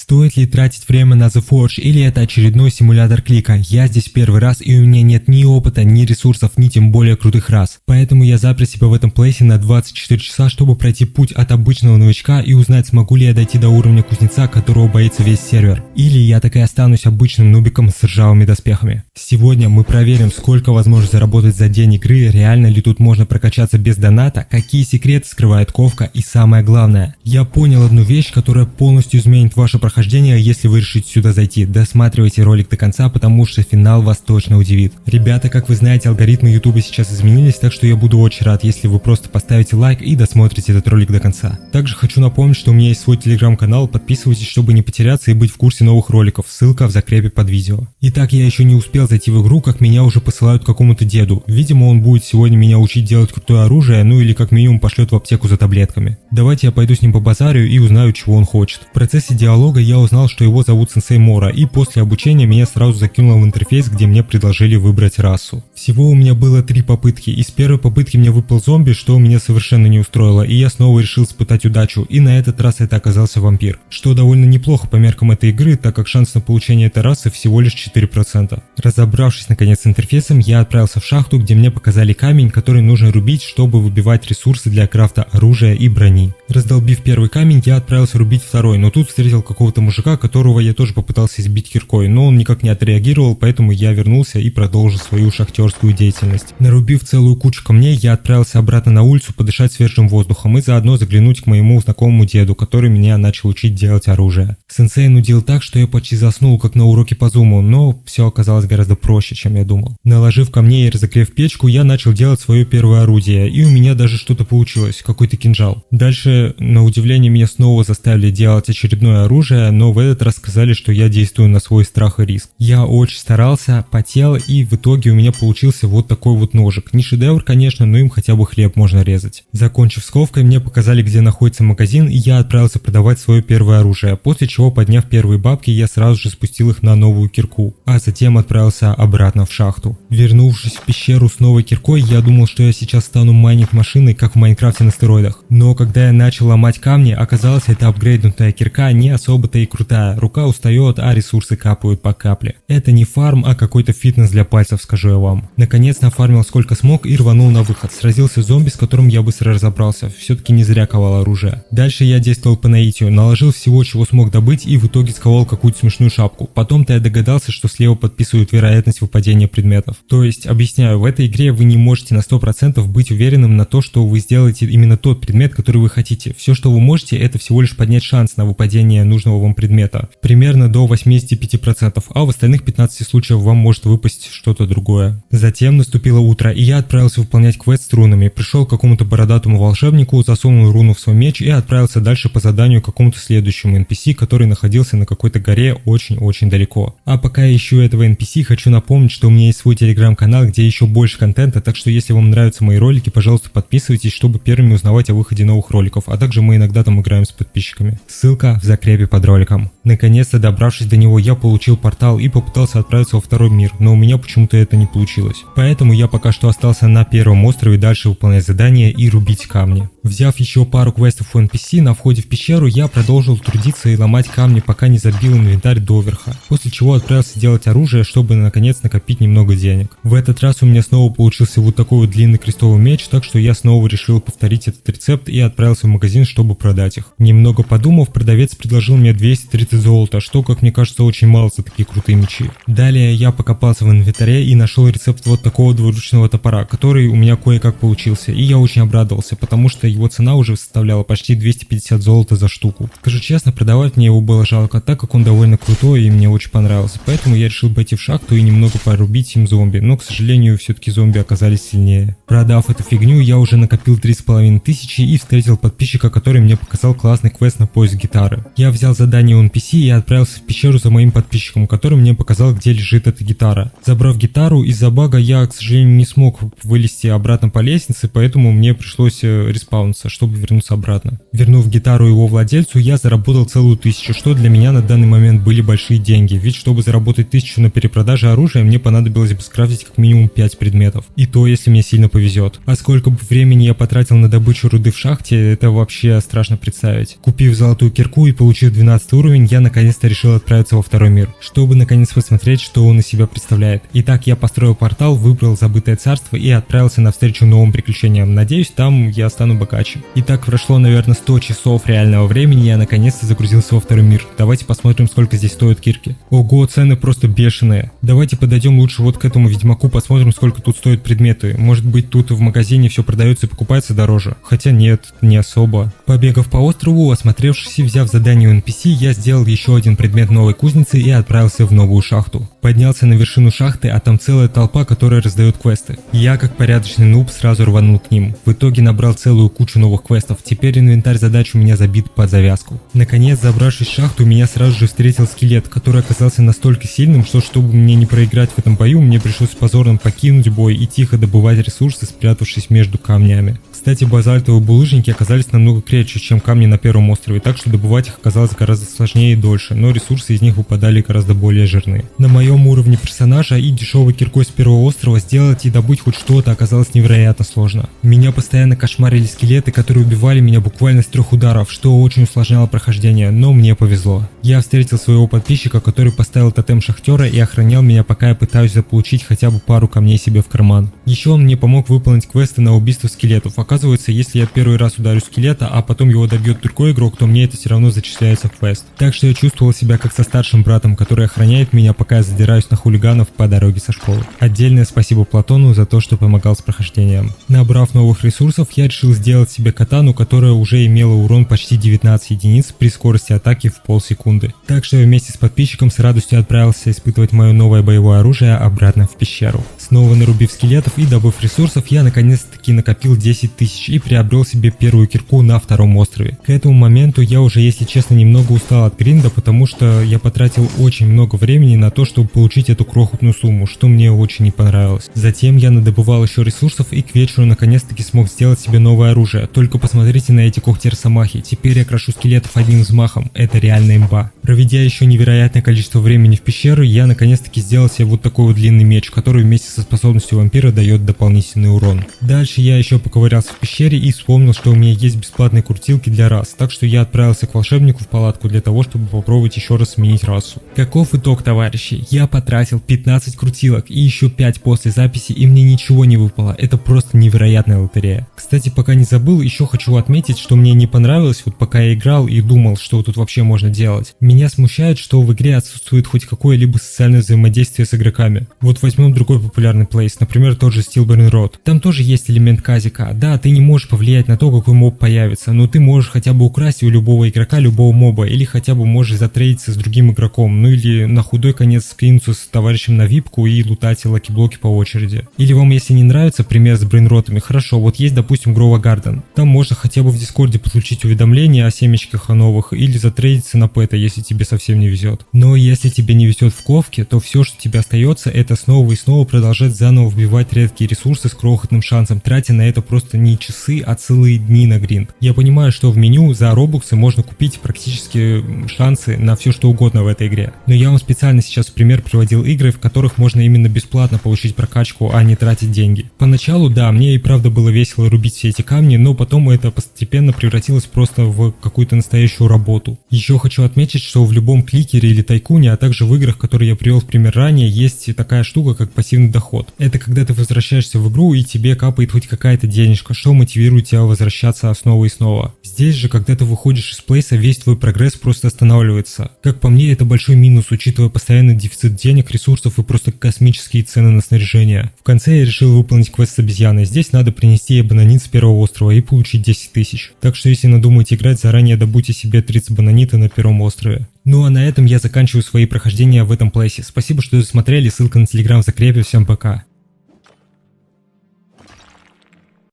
Стоит ли тратить время на The Forge или это очередной симулятор клика? Я здесь первый раз и у меня нет ни опыта, ни ресурсов, ни тем более крутых рас. Поэтому я запер себя в этом плейсе на 24 часа, чтобы пройти путь от обычного новичка и узнать, смогу ли я дойти до уровня кузнеца, которого боится весь сервер. Или я так и останусь обычным нубиком с ржавыми доспехами. Сегодня мы проверим, сколько возможно заработать за день игры, реально ли тут можно прокачаться без доната, какие секреты скрывает ковка и самое главное. Я понял одну вещь, которая полностью изменит ваше прохождение, если вы решите сюда зайти. Досматривайте ролик до конца, потому что финал вас точно удивит. Ребята, как вы знаете, алгоритмы YouTube сейчас изменились, так что я буду очень рад, если вы просто поставите лайк и досмотрите этот ролик до конца. Также хочу напомнить, что у меня есть свой телеграм-канал, подписывайтесь, чтобы не потеряться и быть в курсе новых роликов, ссылка в закрепе под видео. Итак, я еще не успел зайти в игру, как меня уже посылают к какому-то деду. Видимо, он будет сегодня меня учить делать крутое оружие, ну или как минимум пошлет в аптеку за таблетками. Давайте я пойду с ним по базарю и узнаю, чего он хочет. В процессе диалога я узнал, что его зовут Сенсей Мора, и после обучения меня сразу закинуло в интерфейс, где мне предложили выбрать расу. Всего у меня было 3 попытки, и с первой попытки мне выпал зомби, что меня совершенно не устроило, и я снова решил испытать удачу, и на этот раз это оказался вампир, что довольно неплохо по меркам этой игры, так как шанс на получение этой расы всего лишь 4%. Разобравшись наконец с интерфейсом, я отправился в шахту, где мне показали камень, который нужно рубить, чтобы выбивать ресурсы для крафта оружия и брони. Раздолбив первый камень, я отправился рубить второй, но тут встретил какого-то мужика, которого я тоже попытался избить киркой, но он никак не отреагировал, поэтому я вернулся и продолжил свою шахтерскую деятельность. Нарубив целую кучу камней, я отправился обратно на улицу подышать свежим воздухом и заодно заглянуть к моему знакомому деду, который меня начал учить делать оружие. Сенсей нудил так, что я почти заснул, как на уроке по зуму, но все оказалось гораздо проще, чем я думал. Наложив камней и разогрев печку, я начал делать свое первое орудие, и у меня даже что-то получилось, какой-то кинжал. Дальше, на удивление, меня снова заставили делать очередное оружие, но в этот раз сказали, что я действую на свой страх и риск. Я очень старался, потел, и в итоге у меня получился вот такой вот ножик. Не шедевр, конечно, но им хотя бы хлеб можно резать. Закончив с ковкой, мне показали, где находится магазин, и я отправился продавать свое первое оружие, после чего, подняв первые бабки, я сразу же спустил их на новую кирку, а затем отправился обратно в шахту. Вернувшись в пещеру с новой киркой, я думал, что я сейчас стану майнинг машиной, как в Майнкрафте на стероидах. Но когда я начал ломать камни, оказалось, эта апгрейднутая кирка не особо-то и крутая, рука устает, а ресурсы капают по капле. Это не фарм, а какой-то фитнес для пальцев, скажу я вам. Наконец нафармил сколько смог и рванул на выход. Сразился с зомби, с которым я быстро разобрался, все-таки не зря ковал оружие. Дальше я действовал по наитию, наложил всего, чего смог добыть, и в итоге сковал какую-то смешную шапку. Потом-то я догадался, что слева подписывают вероятность выпадения предметов. То есть, объясняю, в этой игре вы не можете на 100% быть уверенным на то, что вы сделаете именно тот предмет, который вы хотите. Все, что вы можете, это всего лишь поднять шанс на выпадение нужного вам предмета. Примерно до 85%, а в остальных 15 случаях вам может выпасть что-то другое. Затем наступило утро, и я отправился выполнять квест с рунами. Пришел к какому-то бородатому волшебнику, засунул руну в свой меч и отправился дальше по заданию к какому-то следующему NPC, который находился на какой-то горе очень-очень далеко. А пока я ищу этого NPC, хочу напомнить, что у меня есть свой телеграм-канал, где еще больше контента, так что если вам нравятся мои ролики, пожалуйста, подписывайтесь, чтобы первыми узнавать о выходе новых роликов, а также мы иногда там играем с подписчиками. Ссылка в закрепе под роликом. Наконец-то, добравшись до него, я получил портал и попытался отправиться во второй мир, но у меня почему-то это не получилось. Поэтому я пока что остался на первом острове дальше выполнять задания и рубить камни. Взяв еще пару квестов у NPC, на входе в пещеру я продолжил трудиться и ломать камни, пока не забил инвентарь доверха, после чего отправился делать оружие, чтобы наконец накопить немного денег. В этот раз у меня снова получился вот такой вот длинный крестовый меч, так что я снова решил повторить этот рецепт и отправился в магазин, чтобы продать их. Немного подумав, продавец предложил мне 230 золота, что, как мне кажется, очень мало за такие крутые мечи. Далее я покопался в инвентаре и нашел рецепт вот такого двуручного топора, который у меня кое-как получился, и я очень обрадовался, потому что его цена уже составляла почти 250 золота за штуку. Скажу честно, продавать мне его было жалко, так как он довольно крутой и мне очень понравился, поэтому я решил пойти в шахту и немного порубить им зомби, но, к сожалению, все-таки зомби оказались сильнее. Продав эту фигню, я уже накопил 3500 и встретил подписчика, который мне показал классный квест на поиск гитары. Я взял задание у NPC и отправился в пещеру за моим подписчиком, который мне показал, где лежит эта гитара. Забрав гитару, из-за бага я, к сожалению, не смог вылезти обратно по лестнице, поэтому мне пришлось респауниться, чтобы вернуться обратно. Вернув гитару его владельцу, я заработал целую 1000, что для меня на данный момент были большие деньги, ведь чтобы заработать 1000 на перепродаже оружия, мне понадобилось бы скрафтить как минимум 5 предметов. И то, если мне сильно повезет. А сколько бы времени я потратил на добычу руды в шахте, это вообще страшно представить. Купив золотую кирку и получив 12 уровень, я наконец-то решил отправиться во второй мир, чтобы наконец посмотреть, что он из себя представляет. Итак, я построил портал, выбрал забытое царство и отправился навстречу новым приключениям. Надеюсь, там я стану богаче. Итак, прошло, наверное, 100 часов реального времени, и я наконец-то загрузился во второй мир. Давайте посмотрим, сколько здесь стоят кирки. Ого, цены просто бешеные. Давайте подойдем лучше вот к этому ведьмаку, посмотрим, сколько тут стоят предметы. Может быть, тут в магазине все продается и покупается дороже. Хотя нет, не особо. Побегав по острову, осмотревшись и взяв задание у NPC, я сделал еще один предмет новой кузницы и отправился в новую шахту. Поднялся на вершину шахты, а там целая толпа, которая раздает квесты. Я, как порядочный нуб, сразу рванул к ним. В итоге набрал целую кучу новых квестов. Теперь инвентарь задач у меня забит под завязку. Наконец, забравшись в шахту, меня сразу же встретил скелет, который оказался настолько сильным, что чтобы мне не проиграть в этом бою, мне пришлось позорно покинуть бой и тихо добывать ресурсы, спрятавшись между камнями. Кстати, базальтовые булыжники оказались намного крепче, чем камни на первом острове, так что добывать их оказалось гораздо сложнее и дольше, но ресурсы из них выпадали гораздо более жирные. На моем уровне персонажа и дешевой киркой с первого острова сделать и добыть хоть что-то оказалось невероятно сложно. Меня постоянно кошмарили скелеты, которые убивали меня буквально с 3 ударов, что очень усложняло прохождение, но мне повезло. Я встретил своего подписчика, который поставил тотем шахтера и охранял меня, пока я пытаюсь заполучить хотя бы пару камней себе в карман. Еще он мне помог выполнить квесты на убийство скелетов. Оказывается, если я первый раз ударю скелета, а потом его добьет другой игрок, то мне это все равно зачисляется в квест. Так что я чувствовал себя как со старшим братом, который охраняет меня, пока я задираюсь на хулиганов по дороге со школы. Отдельное спасибо Платону за то, что помогал с прохождением. Набрав новых ресурсов, я решил сделать себе катану, которая уже имела урон почти 19 единиц при скорости атаки в полсекунды. Так что я вместе с подписчиком с радостью отправился испытывать мое новое боевое оружие обратно в пещеру. Снова нарубив скелетов и добыв ресурсов, я наконец-таки накопил 10 тысяч и приобрел себе первую кирку на втором острове. К этому моменту я уже, если честно, немного устал от гринда, потому что я потратил очень много времени на то, чтобы получить эту крохотную сумму, что мне очень не понравилось. Затем я надобывал еще ресурсов и к вечеру наконец-таки смог сделать себе новое оружие. Только посмотрите на эти когти Росомахи. Теперь я крошу скелетов одним взмахом. Это реально имба. Проведя еще невероятное количество времени в пещеру, я наконец-таки сделал себе вот такой вот длинный меч, который вместе со способностью вампира дает дополнительный урон. Дальше я еще поковырялся в пещере и вспомнил, что у меня есть бесплатные крутилки для рас, так что я отправился к волшебнику в палатку для того, чтобы попробовать еще раз сменить расу. Каков итог, товарищи? Я потратил 15 крутилок и еще 5 после записи, и мне ничего не выпало. Это просто невероятная лотерея. Кстати, пока не забыл, еще хочу отметить, что мне не понравилось, вот пока я играл и думал, что тут вообще можно делать. Меня смущает, что в игре отсутствует хоть какое-либо социальное взаимодействие с игроками. Вот возьмем другой популярный плейс, например, тот же Stillburn Road. Там тоже есть элемент казика. Да, ты не можешь повлиять на то, какой моб появится, но ты можешь хотя бы украсть у любого игрока любого моба, или хотя бы можешь затрейдиться с другим игроком, ну или на худой конец скинуться с товарищем на випку и лутать лаки-блоки по очереди. Или вам, если не нравится пример с брейнротами, хорошо, вот есть, допустим, Grova Garden. Там можно хотя бы в Дискорде подключить уведомления о семечках новых, или затрейдиться на пэта, если тебе совсем не везет. Но если тебе не везет в ковке, то все, что тебе остается, это снова и снова продолжать заново вбивать редкие ресурсы с крохотным шансом, тратя на это просто не часы, а целые дни на гринд. Я понимаю, что в меню за робоксы можно купить практически шансы на все что угодно в этой игре. Но я вам специально сейчас в пример приводил игры, в которых можно именно бесплатно получить прокачку, а не тратить деньги. Поначалу, да, мне и правда было весело рубить все эти камни, но потом это постепенно превратилось просто в какую-то настоящую работу. Еще хочу отметить, что в любом кликере или тайкуне, а также в играх, которые я привел в пример ранее, есть такая штука, как пассивный доход. Это когда ты возвращаешься в игру и тебе капает хоть какая-то денежка, что мотивирует тебя возвращаться снова и снова. Здесь же, когда ты выходишь из плейса, весь твой прогресс просто останавливается. Как по мне, это большой минус, учитывая постоянный дефицит денег, ресурсов и просто космические цены на снаряжение. В конце я решил выполнить квест с обезьяной. Здесь надо принести бананит с первого острова и получить 10 тысяч. Так что если надумаете играть, заранее добудьте себе 30 бананита на первом острове. Ну а на этом я заканчиваю свои прохождения в этом плейсе. Спасибо, что досмотрели, ссылка на телеграм в закрепе, всем пока.